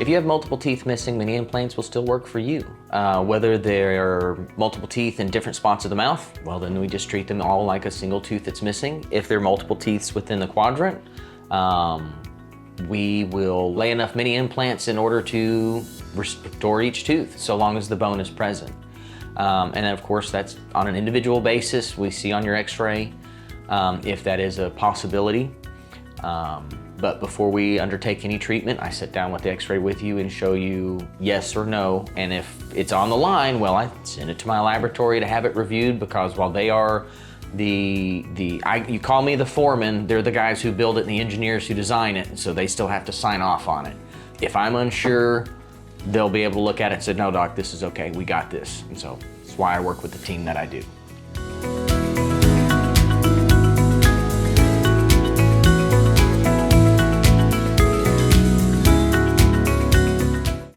you have multiple teeth missing, many implants will still work for you. Whether there are multiple teeth in different spots of the mouth, well then we just treat them all like a single tooth that's missing. If there are multiple teeth within the quadrant, we will lay enough mini implants in order to restore each tooth, so long as the bone is present. And then of course that's on an individual basis. We see on your x-ray if that is a possibility. But before we undertake any treatment, I sit down with the x-ray with you and show you yes or no. And if it's on the line, well, I send it to my laboratory to have it reviewed, because while they are you call me the foreman, they're the guys who build it and the engineers who design it, so they still have to sign off on it. If I'm unsure, they'll be able to look at it and say, no doc, this is okay, we got this. And so that's why I work with the team that I do.